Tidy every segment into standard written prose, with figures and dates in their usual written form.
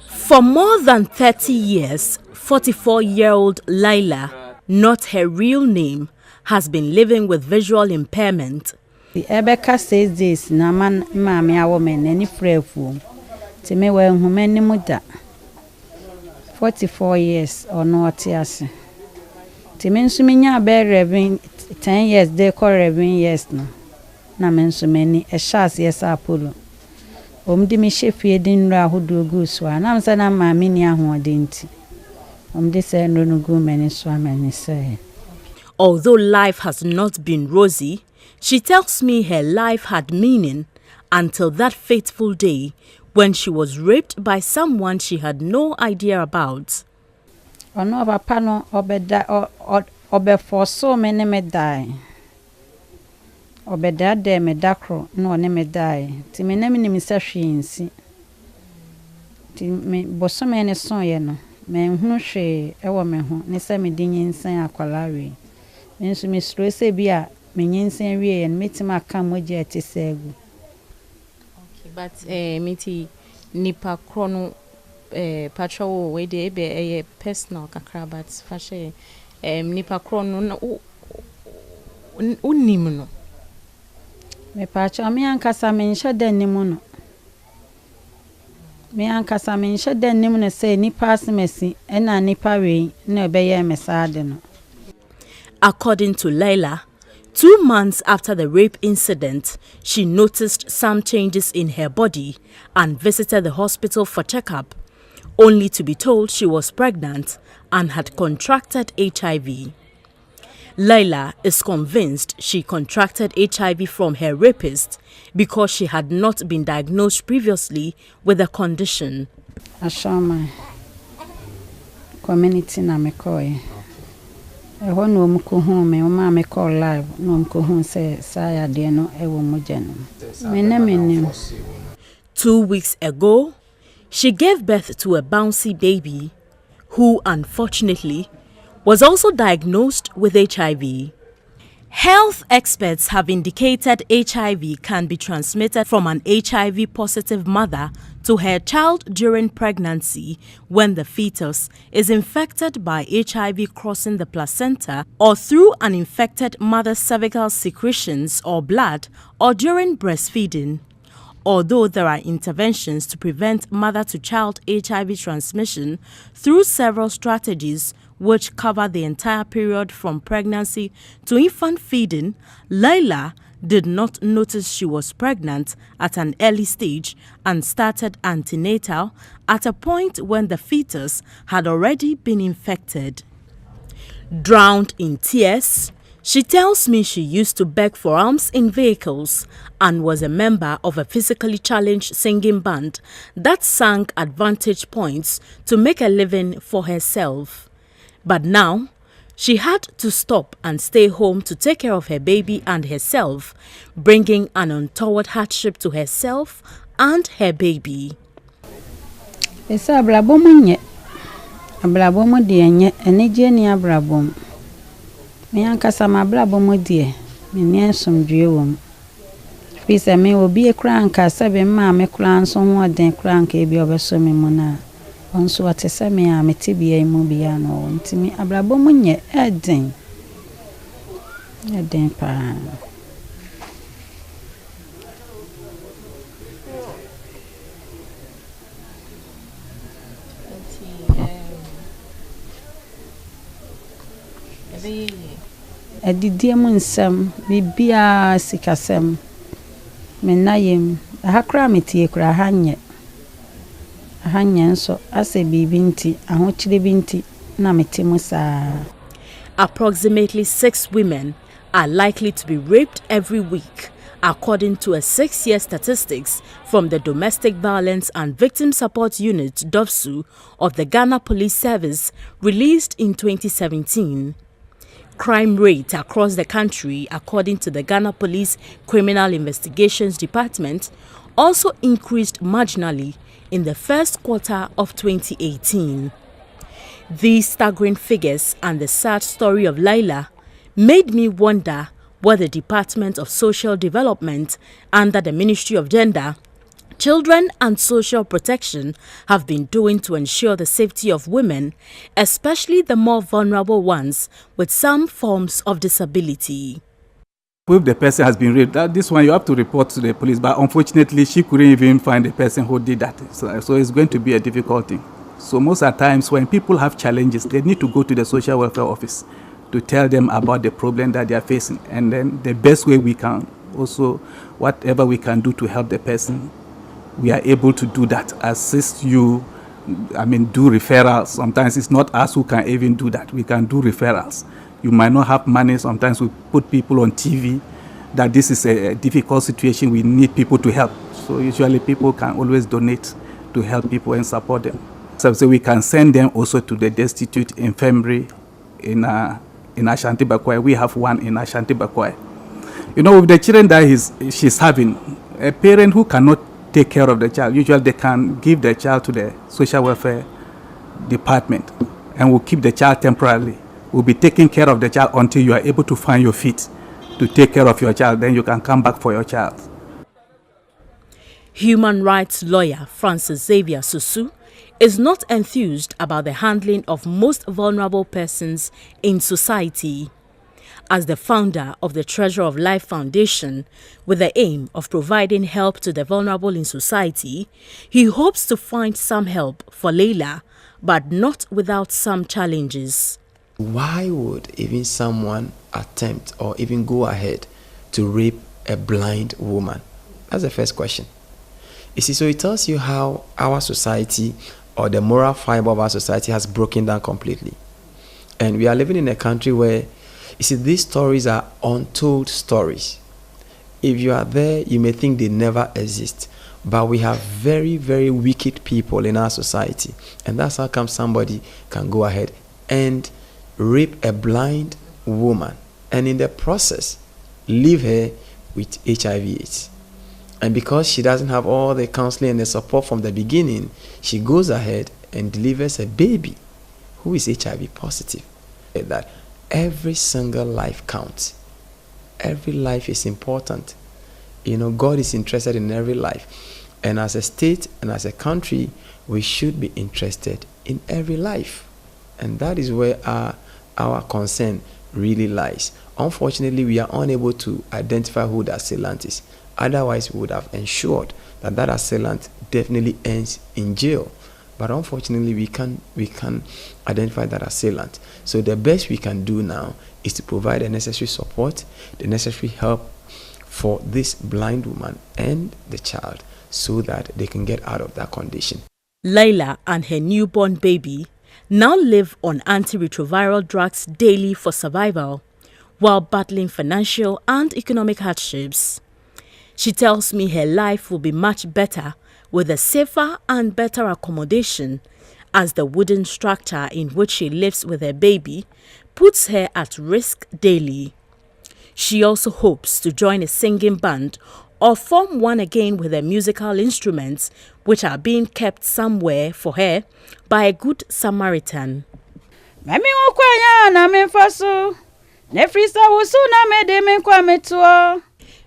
For more than 30 years, 44-year-old Laila, not her real name, has been living with visual impairment. The Ebeka says this, Naman Mammy, woman, any prayerful. To me, well, who many muda 44 years or no, Tiasi. To me, so many are 10 years, they call 11 years now. Namen so many, a shas, yes, Apollo. Di me shefi din ra hodo gu so na msa na ma me ni ahodenti di say no no gu many so many say. Although life has not been rosy, she tells me her life had meaning until that fateful day when she was raped by someone she had no idea about. Ono papa no obe for so many me die. Obeda de me dakro no ne me die ti me na me ni misahwensi ti me bosome ne son ye no me hunu hwe e wo me ho ne se me dinyinsan akwalawe me nso me stress bi a me nyinsan wie ye metima aka moje etesegu. Okay, but meti nipa krono patrol we de be personal kakra but fashe nipa krono na unim no me pacha me ankasa me nhye den nimu no me ankasa me nhye den nimu no say nipa asemesi ena nipa we na obeye mesade no. According to Laila, 2 months after the rape incident, she noticed some changes in her body and visited the hospital for checkup, only to be told she was pregnant and had contracted HIV. Laila is convinced she contracted HIV from her rapist because she had not been diagnosed previously with the condition. Ashama community na mekoe. Eho no mko me ma me call live no mko say saya de no ewo moje no. Menem. 2 weeks ago, she gave birth to a bouncy baby who unfortunately was also diagnosed with HIV. Health experts have indicated HIV can be transmitted from an HIV-positive mother to her child during pregnancy when the fetus is infected by HIV crossing the placenta or through an infected mother's cervical secretions or blood or during breastfeeding. Although there are interventions to prevent mother-to-child HIV transmission through several strategies which cover the entire period from pregnancy to infant feeding, Laila did not notice she was pregnant at an early stage and started antenatal at a point when the fetus had already been infected. Drowned in tears, she tells me she used to beg for alms in vehicles and was a member of a physically challenged singing band that sang at vantage points to make a living for herself. But now, she had to stop and stay home to take care of her baby and herself, bringing an untoward hardship to herself and her baby. Esa abrabom nye. Abrabom de nye eneje ni abrabom. Me ankasa ma abrabom de me ni ensomdwe wom. Fi se me obi ekura anka sebe ma me kura nso ho oden kura anka ebi obeso me mu na onso atese me a metibia imu bia no ntimi abrabom nye eden pa. Edidiem nsem bibia sikasem menayem ahakra metie kura hanye nso ase bibinti ahochire binti na metemu saa. Approximately 6 women are likely to be raped every week, according to a 6-year statistics from the Domestic Violence and Victim Support Unit (DOVSU) of the Ghana Police Service, released in 2017. Crime rate across the country, according to the Ghana Police Criminal Investigations Department, also increased marginally in the first quarter of 2018. These staggering figures and the sad story of Laila made me wonder what the Department of Social Development under the Ministry of Gender children and social protection have been doing to ensure the safety of women, especially the more vulnerable ones with some forms of disability. If the person has been raped, this one you have to report to the police, but unfortunately she couldn't even find the person who did that. So it's going to be a difficult thing. So most of the times when people have challenges, they need to go to the social welfare office to tell them about the problem that they are facing. And then the best way we can also, whatever we can do to help the person, we are able to do that, assist you, do referrals. Sometimes it's not us who can even do that. We can do referrals. You might not have money. Sometimes we put people on TV that this is a difficult situation. We need people to help. So usually people can always donate to help people and support them. So we can send them also to the destitute infirmary in Ashanti Bakwai. We have one in Ashanti Bakwai. With the children that she's having, a parent who cannot take care of the child, usually they can give the child to the social welfare department and will keep the child temporarily. Will be taking care of the child until you are able to find your feet to take care of your child. Then you can come back for your child. Human rights lawyer Francis Xavier Susu is not enthused about the handling of most vulnerable persons in society. As the founder of the Treasure of Life Foundation, with the aim of providing help to the vulnerable in society, he hopes to find some help for Leila, but not without some challenges. Why would even someone attempt or even go ahead to rape a blind woman? That's the first question. You see, so it tells you how our society or the moral fiber of our society has broken down completely. And we are living in a country where, you see, these stories are untold stories. If you are there, you may think they never exist. But we have very, very wicked people in our society. And that's how come somebody can go ahead and rape a blind woman and in the process leave her with HIV/AIDS. And because she doesn't have all the counseling and the support from the beginning, she goes ahead and delivers a baby who is HIV positive. That every single life counts. Every life is important. God is interested in every life. And as a state and as a country, we should be interested in every life. And that is where our concern really lies. Unfortunately, we are unable to identify who the assailant is. Otherwise, we would have ensured that that assailant definitely ends in jail. But unfortunately, we can't identify that assailant. So the best we can do now is to provide the necessary support, the necessary help for this blind woman and the child so that they can get out of that condition. Leila and her newborn baby now live on antiretroviral drugs daily for survival, while battling financial and economic hardships. She tells me her life will be much better with a safer and better accommodation, as the wooden structure in which she lives with her baby puts her at risk daily. She also hopes to join a singing band or form one again with her musical instruments, which are being kept somewhere for her by a good Samaritan.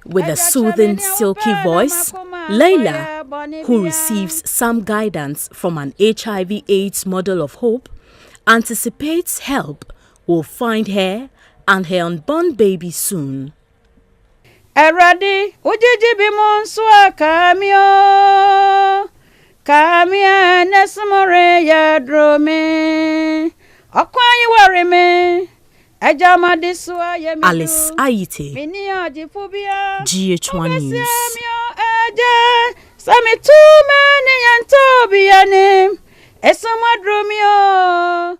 With a soothing, silky voice, Leila, who receives some guidance from an HIV/AIDS model of hope, anticipates help will find her and her unborn baby soon. Eradi ujiji bimonsu kamio nesmore ya drome okwanyi warime ejama diswa yemi Alice Ayite, GH1 News. Samitume ni yantobi yanim esomadromio